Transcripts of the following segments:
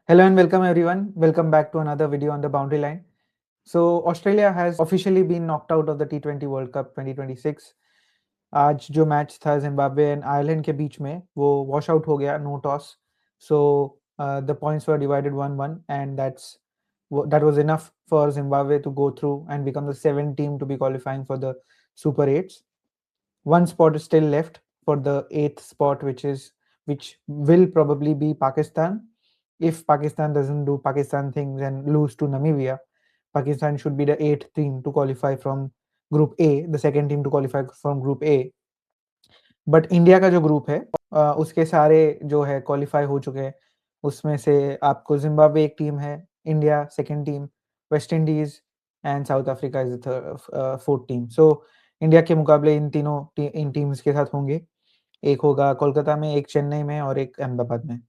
Hello and welcome everyone. Welcome back to another video on the boundary line. So Australia has officially been knocked out of the T20 World Cup 2026. आज जो match था Zimbabwe and Ireland के बीच में वो wash out हो गया, no toss. So the points were divided 1-1 and that was enough for Zimbabwe to go through and become the seventh team to be qualifying for the Super 8s. One spot is still left for the eighth spot, which will probably be Pakistan. If Pakistan doesn't do Pakistan things and lose to Namibia, Pakistan should be the eighth team to qualify from Group A, the second team to qualify from Group A. But India का जो group है उसके सारे जो है qualify हो चुके हैं. उसमें से आपको जिम्बाब्वे एक टीम है, India second team, West Indies and South Africa is fourth team. So India के मुकाबले इन टीम्स के साथ होंगे. एक होगा कोलकाता में, एक चेन्नई में और एक अहमदाबाद में.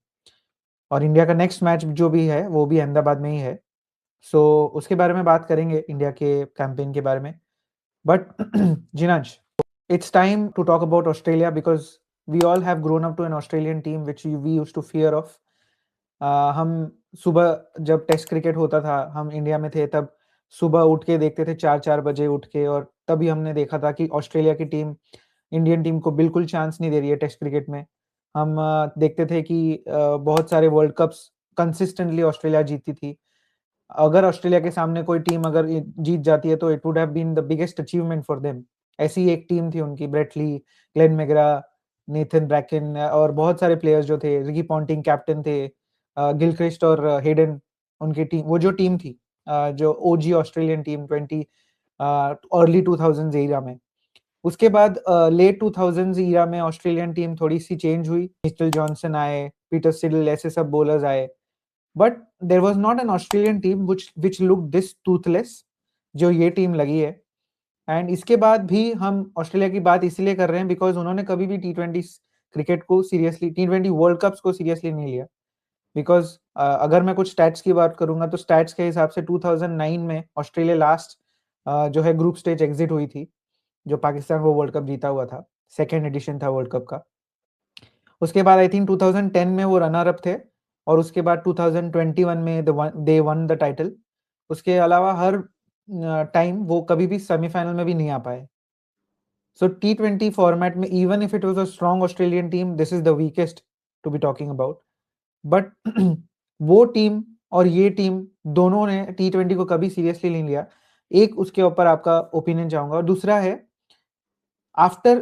और इंडिया का नेक्स्ट मैच जो भी है वो भी अहमदाबाद में ही है. सो उसके बारे में बात करेंगे, इंडिया के कैंपेन के बारे में. बट जिनाज, it's time to talk about Australia because we all have grown up to an Australian team which we used to fear of. हम सुबह जब टेस्ट क्रिकेट होता था, हम इंडिया में थे तब सुबह उठ के देखते थे 4-4 बजे उठ के, और तभी हमने देखा था कि ऑस्ट्रेलिया की टीम इंडियन टीम को बिल्कुल चांस नहीं दे रही है टेस्ट क्रिकेट में. हम देखते थे कि बहुत सारे वर्ल्ड कप्स कंसिस्टेंटली ऑस्ट्रेलिया जीतती थी. अगर ऑस्ट्रेलिया के सामने कोई टीम अगर जीत जाती है तो it would have been the biggest achievement for them. ऐसी एक टीम थी उनकी, Brett Lee, Glenn McGrath, Nathan Bracken और बहुत सारे प्लेयर्स जो थे. रिकी पॉन्टिंग कैप्टन थे, गिलक्रिस्ट और हेडन उनकी टीम. वो जो टीम थी, जो OG Australian team 20 early 2000s era में. उसके बाद लेट 2000s ईरा में ऑस्ट्रेलियन टीम थोड़ी सी चेंज हुई. मिचेल जॉनसन आए, पीटर सिडल, ऐसे सब बॉलर्स आए. But there was not an Australian team which look this toothless जो ये टीम लगी है. एंड इसके बाद भी हम ऑस्ट्रेलिया की बात इसलिए कर रहे हैं बिकॉज उन्होंने कभी भी टी20 क्रिकेट को सीरियसली, टी20 वर्ल्ड कप्स को सीरियसली नहीं लिया. बिकॉज अगर मैं कुछ स्टैट्स की बात करूंगा तो स्टैट्स के हिसाब से 2009 में ऑस्ट्रेलिया लास्ट जो है ग्रुप स्टेज एग्जिट हुई थी, जो पाकिस्तान वो वर्ल्ड कप जीता हुआ था. सेकेंड एडिशन था वर्ल्ड कप का. उसके बाद आई थिंक 2010 में वो रनर अप थे, और उसके बाद 2021 में दे वन द टाइटल. उसके अलावा हर टाइम वो कभी भी सेमीफाइनल में भी नहीं आ पाए. सो टी20 फॉर्मेट में even if it was a strong Australian team, this is the weakest to be talking about. But वो टीम और ये टीम दोनों ने टी20 को कभी सीरियसली नहीं लिया. एक उसके ऊपर आपका ओपिनियन चाहूंगा. और दूसरा है, after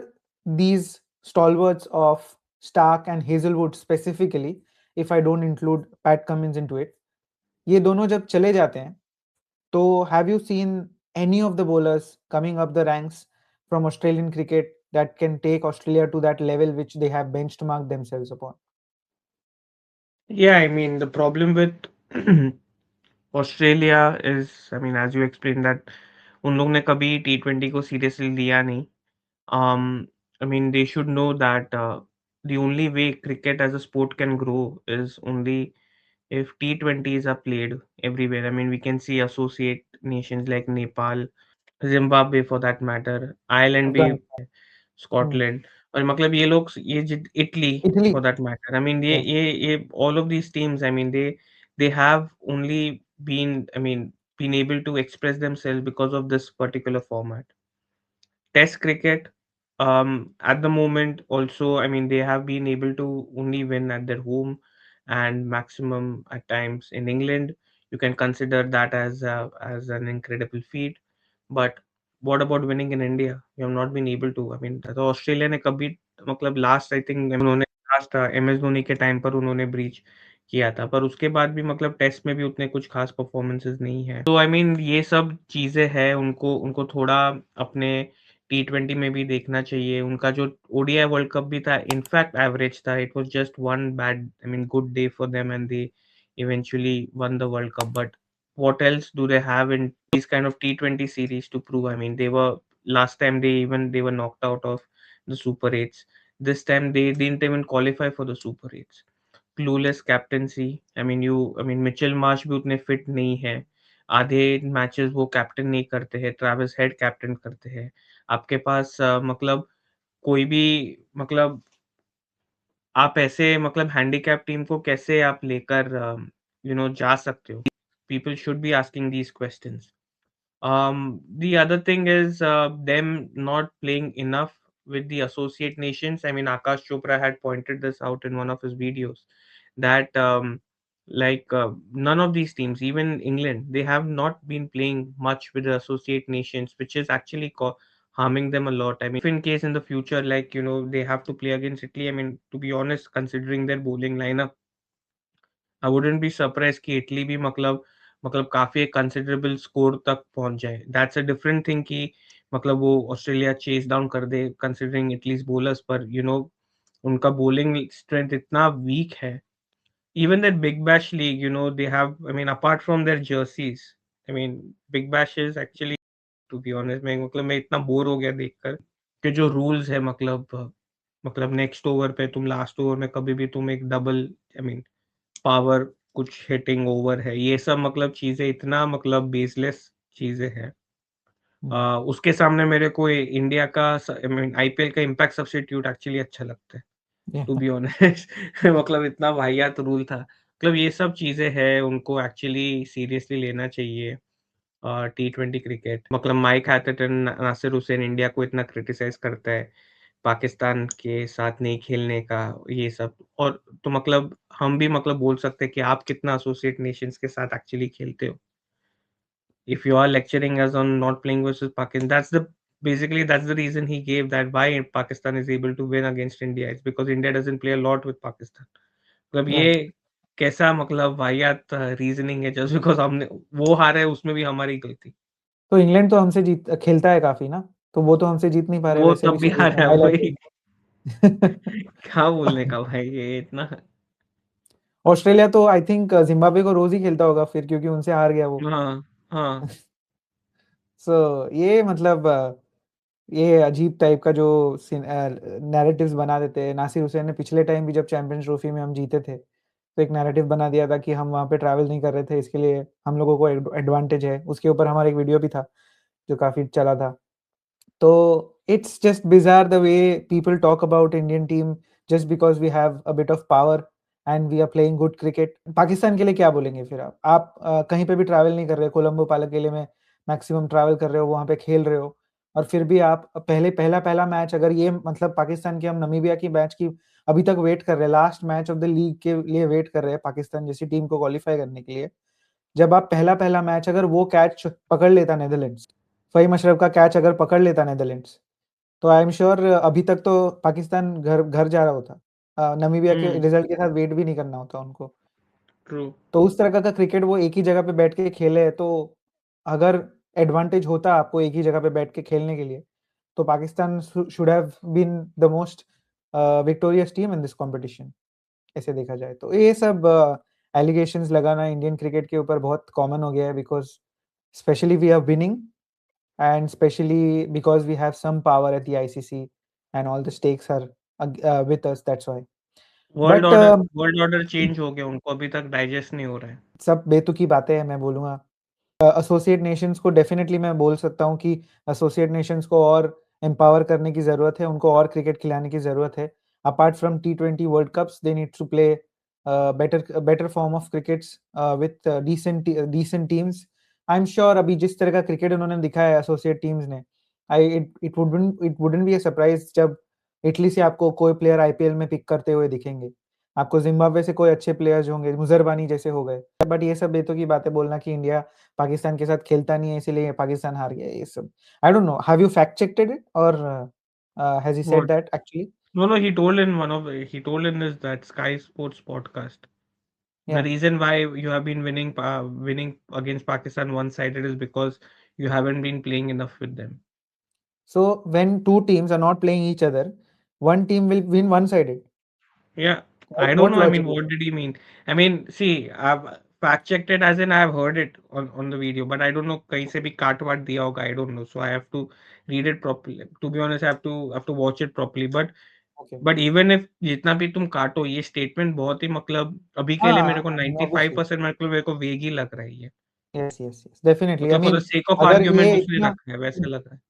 these stalwarts of Stark and Hazelwood specifically, if I don't include Pat Cummins into it, ये दोनों जब चले जाते हैं तो have you seen any of the bowlers coming up the ranks from Australian cricket that can take Australia to that level which they have benchmarked themselves upon? Yeah, I mean, the problem with Australia is, I mean, as you explained that उन लोग ने कभी T20 को seriously लिया नहीं. I mean, they should know that the only way cricket as a sport can grow is only if T20s are played everywhere. I mean, we can see associate nations like Nepal, Zimbabwe for that matter, Ireland भी, Afghanistan. Scotland, और मतलब ये लोग ये Italy Italy. For that matter. I mean Yeah. ये all of these teams, I mean they have only been, I mean been able to express themselves because of this particular format. Test cricket, at the moment also, I mean, they have been able to only win at their home and maximum at times in England. You can consider that as an incredible feat. But what about winning in India? You have not been able to. I mean, तो Australia ने कभी, मतलब last I think उन्होंने last M S Dhoni के time पर उन्होंने breach किया था, पर उसके बाद भी मतलब टेस्ट में भी उतने कुछ खास परफॉर्मेंसेस नहीं है. तो आई मीन ये सब चीज़ें हैं, उनको उनको थोड़ा अपने T20 में भी देखना चाहिए. उनका जो ओडीआई वर्ल्ड कप भी था, इनफैक्ट एवरेज था. It was just one bad, I mean good day for them and they eventually won the World Cup. But what else do they have in these kind of T20 series to prove? I mean, they were last time they were knocked out of the Super 8s. This time they didn't even qualify for the Super 8s. Clueless captaincy. I mean Mitchell Marsh भी उतने fit नहीं है. आधे matches वो captain नहीं करते हैं, Travis head captain करते हैं. आपके पास मतलब कोई भी, मतलब आप ऐसे मतलब हैंडीकैप टीम को कैसे आप लेकर जा सकते हो. People should be asking these questions. The other thing is them not playing enough with the associate nations. I mean, Akash Chopra had pointed this out in one of his videos that none of these teams, even England, they have not been playing much with the associate nations, which is actually harming them a lot. I mean, if in case in the future, they have to play against Italy, I mean, to be honest, considering their bowling lineup, I wouldn't be surprise कि Italy भी मतलब काफी एक considerable score तक पहुंच जाए. That's a different thing कि मतलब वो ऑस्ट्रेलिया चेस डाउन कर दे कंसिडरिंग इटलीज बॉलर्स, पर उनका बॉलिंग स्ट्रेंथ इतना वीक है. Even that Big Bash League, they have, I mean, apart from their jerseys, I mean, Big Bash is actually, to be honest, मैं इतना bore हो गया देखकर कि जो रूल्स है, मतलब नेक्स्ट ओवर पे तुम लास्ट ओवर में कभी भी तुम एक डबल, आई मीन, पावर कुछ हिटिंग ओवर है, ये सब मतलब चीजें इतना मतलब बेसलेस चीजें हैं. उसके सामने मेरे को इंडिया का, आई मीन, आईपीएल का इम्पैक्ट सब्स्टिट्यूट एक्चुअली अच्छा लगता है, टू बी ऑनेस्ट. मतलब इतना वाहियात रूल था. मतलब ये सब चीजें हैं, उनको एक्चुअली सीरियसली लेना चाहिए. T20 क्रिकेट, मतलब माइक हैटरटन, नासिर हुसैन इंडिया को इतना क्रिटिसाइज करता है पाकिस्तान के साथ नहीं खेलने का, ये सब. और तो मतलब हम भी मतलब बोल सकते हैं कि आप कितना एसोसिएट नेशंस के साथ एक्चुअली खेलते हो. If you are lecturing us on not playing versus Pakistan, that's the reason he gave, that why Pakistan is able to win against India. It's because India doesn't play a lot with Pakistan. मतलब ये Right. कैसा मतलब वाहियात reasoning है, just because हमने वो हारे उसमें भी हमारी गलती. तो इंग्लैंड तो हमसे जीत खेलता है काफी ना, तो वो तो हमसे जीत नहीं पा रहे, वो वैसे भी तब भी सीरीज में हारा है हाईलाइट वही. देख। क्या बोलने का भाई, ये इतना. ऑस्ट्रेलिया तो आई थिंक जिम्बाब्वे को रोज ही खेलता होगा फिर, क्योंकि उनसे हार गया वो. हाँ, हाँ. सो ये मतलब ये अजीब टाइप का जो नैरेटिव्स बना देते हैं. नासिर हुसैन ने पिछले टाइम भी जब चैंपियंस ट्रॉफी में हम जीते थे, तो एक नैरेटिव बना दिया था कि हम वहाँ पे ट्रैवल नहीं कर रहे थे, इसके लिए हम लोगों को एडवांटेज है. उसके ऊपर हमारा एक वीडियो भी था जो काफी चला था. तो it's just bizarre the way people talk about Indian team just because we have a bit of power and we are playing good cricket. Pakistan के लिए क्या बोलेंगे फिर आप कहीं पे भी ट्रैवल नहीं कर रहे, कोलंबो पालकेले में मैक्सिमम ट्रैवल कर रहे हो, वहाँ पे खेल रहे हो, और फिर भी आप पहला मैच, अगर ये मतलब पाकिस्तान की, हम नमीबिया की मैच की अभी तक वेट कर रहे हैं, last match of the league के लिए वेट कर रहे हैं पाकिस्तान जैसी टीम को क्वालिफाई करने के लिए. जब आप पहला मैच अगर वो कैच पकड़ लेता नेदरलैंड्स, फ़हीम अशरफ का कैच अगर पकड़ लेता नेदरलैंड्स, तो आई एम श्योर अभी तक तो पाकिस्तान घर घर जा रहा होता. नमीबिया के रिजल्ट के साथ वेट भी नहीं करना होता उनको. ट्रू. तो उस तरह का क्रिकेट वो एक ही जगह पे बैठ के खेले, तो अगर एडवांटेज होता आपको एक ही जगह पे बैठ के खेलने के लिए, तो Pakistan should have been the most victorious team in this competition. ऐसे देखा जाए तो ये सब एलिगेशंस लगाना इंडियन क्रिकेट के ऊपर बहुत कॉमन हो गया है, because specially we are winning and especially because we have some power at the ICC and all the stakes are with us, that's why. World But order world order change हो गया, उनको अभी तक digest नहीं हो रहा है. सब बेतुकी बातें हैं, मैं बोलूँगा. एसोसिएट नेशंस को डेफिनेटली मैं बोल सकता हूँ कि एसोसिएट नेशंस को और एम्पावर करने की ज़रूरत है, उनको और क्रिकेट खिलाने की ज़रूरत है. Apart from T20 world cups, they need to play better form of crickets with decent teams. I am sure अभी जिस तरह का क्रिकेट उन्होंने दिखाया है एसोसिएट टीम्स ने, it wouldn't be a surprise जब इटली से आपको कोई प्लेयर आईपीएल में पिक करते हुए दिखेंगे. आपको जिम्बाब्वे से कोई अच्छे प्लेयर्स होंगे, मुजरबानी जैसे हो गए. बट ये सब बेतुकी बातें बोलना कि इंडिया पाकिस्तान के साथ खेलता नहीं है इसीलिए पाकिस्तान हार गया, ये सब I don't know. Have you fact checked it और has he said What? That actually? No, no, he told in this that Sky Sports podcast. The या. reason why you have been winning against Pakistan one-sided is because you haven't been playing enough with them. So when two teams are not playing each other, one team will win one sided. Yeah, I don't What know. I mean, logic is what that? did he mean? I mean, see, I've fact checked it as in I've heard it on the video, but I don't know. कहीं से भी काट वाट दिया होगा. I don't know. So I have to read it properly. To be honest, I have to watch it properly. Okay. But even if जितना भी तुम काटो, ये स्टेटमेंट बहुत ही मतलब अभी के लिए मेरे हाँ, को I mean obviously. 95% मेरे को वेग ही लग रहा है ये. Yes yes yes definitely. I मतलब for the mean sake of अगर ये आर्ग्यूमेंट उसने इतना रखा है, वैसे लग रहा है.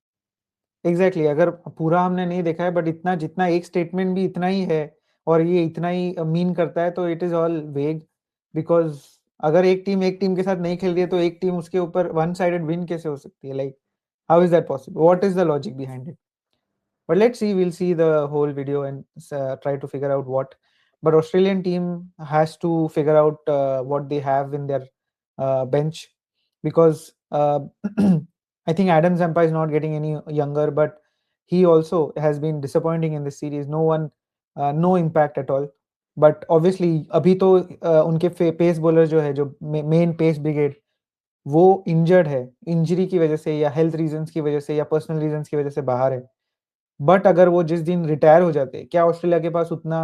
एग्जैक्टली अगर पूरा हमने नहीं देखा है, बट इतना जितना एक स्टेटमेंट भी इतना ही है और ये इतना ही मीन करता है, तो इट इज ऑल वेग. बिकॉज अगर एक टीम के साथ नहीं खेल रही है तो एक टीम उसके ऊपर वन साइडेड विन कैसे हो सकती है? Like how is that possible? What is the logic behind it? But let's see, we'll see the whole video and try to figure out what. But Australian team has to figure out what they have in their bench, because I think Adam Zampa is not getting any younger, but he also has been disappointing in this series. No one, no impact at all. But obviously अभी तो उनके pace bowler जो है, जो main pace brigade, वो injured है, injury की वजह से या हेल्थ रीजंस की वजह से या पर्सनल रीजंस की वजह से बाहर है. बट अगर वो जिस दिन रिटायर हो जाते, क्या ऑस्ट्रेलिया के पास उतना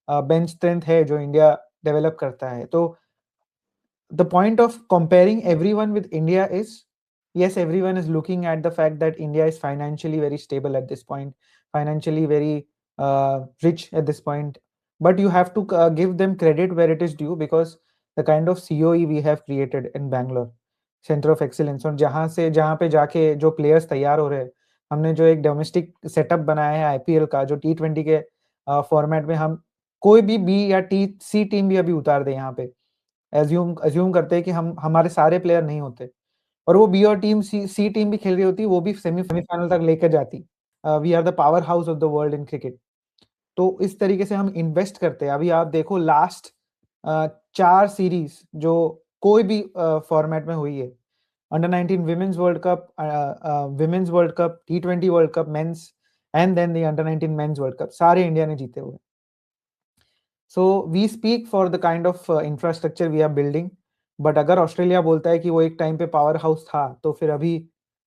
बेंच स्ट्रेंथ है जो इंडिया डेवलप करता है? तो the point of comparing everyone with India is, yes, everyone is looking at the fact that India is financially very stable at this point, financially very rich at this point. But you have to give them credit where it is due, because the kind of COE we have created in Bangalore, Center of Excellence, और जहाँ पे जाके जो players तैयार हो रहे हैं, हमने जो एक डोमेस्टिक सेटअप बनाया है आईपीएल का, जो T20 के फॉर्मेट में हम कोई भी बी या सी टीम भी अभी उतार दे यहाँ पे, एज्यूम करते हैं कि हम हमारे सारे प्लेयर नहीं होते, और वो बी और सी टीम भी खेल रही होती, वो भी सेमीफाइनल तक लेकर जाती. We are the power house of the world in cricket. तो इस तरीके से हम इन्वेस्ट करते हैं. अभी आप देखो लास्ट 4 सीरीज जो कोई भी फॉर्मेट में हुई है, under 19 women's world cup, T20 world cup men's, and then the under 19 men's world cup, सारे इंडिया ने जीते हुए. So we speak for the kind of infrastructure we are building. But अगर ऑस्ट्रेलिया बोलता है कि वो एक टाइम पे पावर हाउस था, तो फिर अभी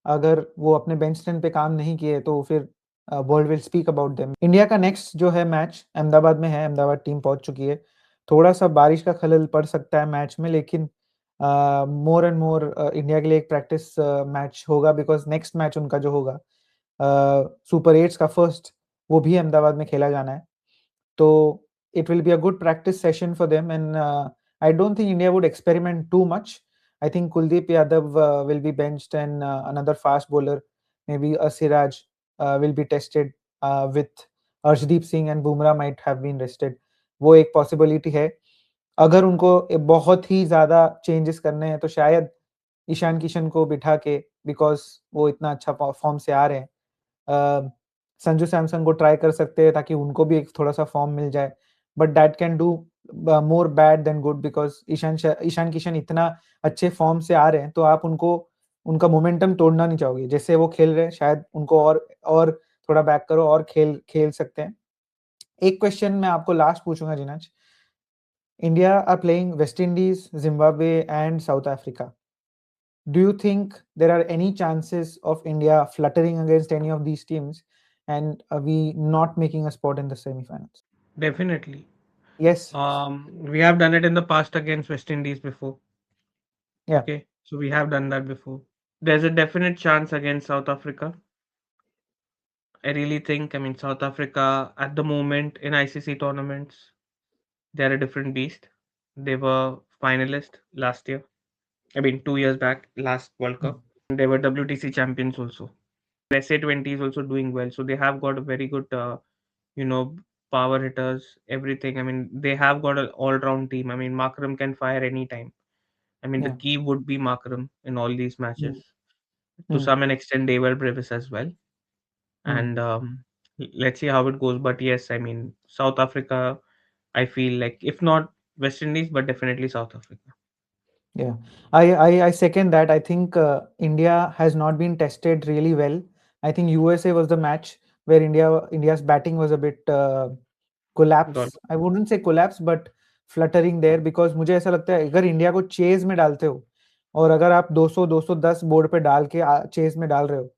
अगर वो अपने बेंच स्ट्रेंथ पे काम नहीं किए, तो फिर world will speak about them. India का नेक्स्ट जो है मैच अहमदाबाद में है. अहमदाबाद टीम पहुंच चुकी है. थोड़ा सा बारिश का खलल पड़ सकता है मैच में, लेकिन मोर एंड मोर इंडिया के लिए एक प्रैक्टिस मैच होगा, बिकॉज नेक्स्ट मैच उनका जो होगा सुपर एट्स का फर्स्ट, वो भी अहमदाबाद में खेला जाना है. तो it will be a good practice session for them, and I don't think India would experiment too much. I think Kuldeep Yadav will be benched, and another fast bowler, maybe a Siraj, will be tested with Arshdeep Singh, and Bumrah might have been rested. वो एक possibility है. अगर उनको बहुत ही ज़्यादा changes करने हैं, तो शायद ईशान किशन को बिठा के, बिकॉज वो इतना अच्छा फॉर्म से आ रहे हैं, संजू सैमसन को ट्राई कर सकते हैं, ताकि उनको भी एक थोड़ा सा फॉर्म मिल जाए. But that can do more bad than good, because Ishan Kishan इतना अच्छे फॉर्म से आ रहे हैं, तो आप उनको उनका मोमेंटम तोड़ना नहीं चाहोगे. जैसे वो खेल रहे हैं, शायद उनको और थोड़ा बैक करो और खेल सकते हैं. एक क्वेश्चन मैं आपको लास्ट पूछूंगा जिनाज. India are playing West Indies, Zimbabwe and South Africa. Do you think there are any chances of India fluttering against any of these teams, and we not making a spot in the semifinals? Definitely. Yes. We have done it in the past against West Indies before. Yeah. Okay, so we have done that before. There's a definite chance against South Africa. I really think, I mean, South Africa at the moment in ICC tournaments, they're a different beast. They were finalist last year. I mean, 2 years back, last World Cup. They were WTC champions also. SA20 is also doing well. So they have got a very good, you know, power hitters, everything. I mean, they have got an all-round team. I mean, Markram can fire anytime. I mean, the Yeah. key would be Markram in all these matches. To Mm. some extent, David Brevis as well. And let's see how it goes. But yes, I mean, South Africa, I feel like, if not West Indies, but definitely South Africa. Yeah, I second that. I think India has not been tested really well. I think USA was the match where India's batting was a bit collapse. I wouldn't say collapse, but fluttering there, because मुझे ऐसा लगता है अगर India को chase में डालते हो, और अगर आप 200-210 बोर्ड पे डाल के चेज में डाल रहे हो,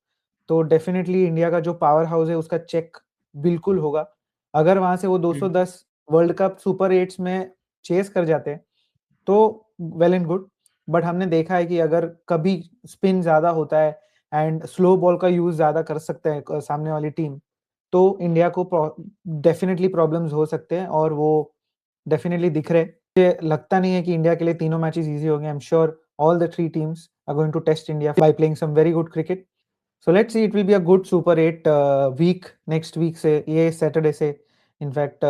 तो डेफिनेटली इंडिया का जो पावर हाउस है उसका चेक बिल्कुल होगा. अगर वहां से वो 210 वर्ल्ड कप सुपर एट्स में चेस कर जाते हैं, तो वेल एंड गुड. बट हमने देखा है कि अगर कभी स्पिन ज्यादा होता है एंड स्लो बॉल का यूज ज्यादा कर सकते हैं सामने वाली टीम, तो इंडिया को डेफिनेटली प्रॉब्लम्स हो सकते हैं, और वो डेफिनेटली दिख रहे. मुझे लगता नहीं है कि इंडिया के लिए तीनों मैचेस इजी होंगे. I am sure all the 3 teams are going to test India by playing some very good cricket. So let's see, it will be a good super 8 week. Next week से, ये Saturday से, in fact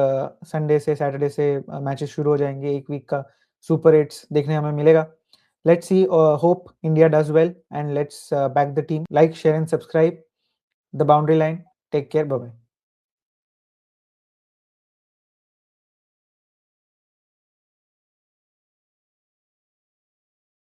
Sunday से Saturday से matches शुरू हो जाएंगे. एक week का सुपर एट्स देखने हमें मिलेगा. Let's see. Hope India does well, and let's back the team. Like, share, and subscribe. The Boundary Line. Take care. Bye bye.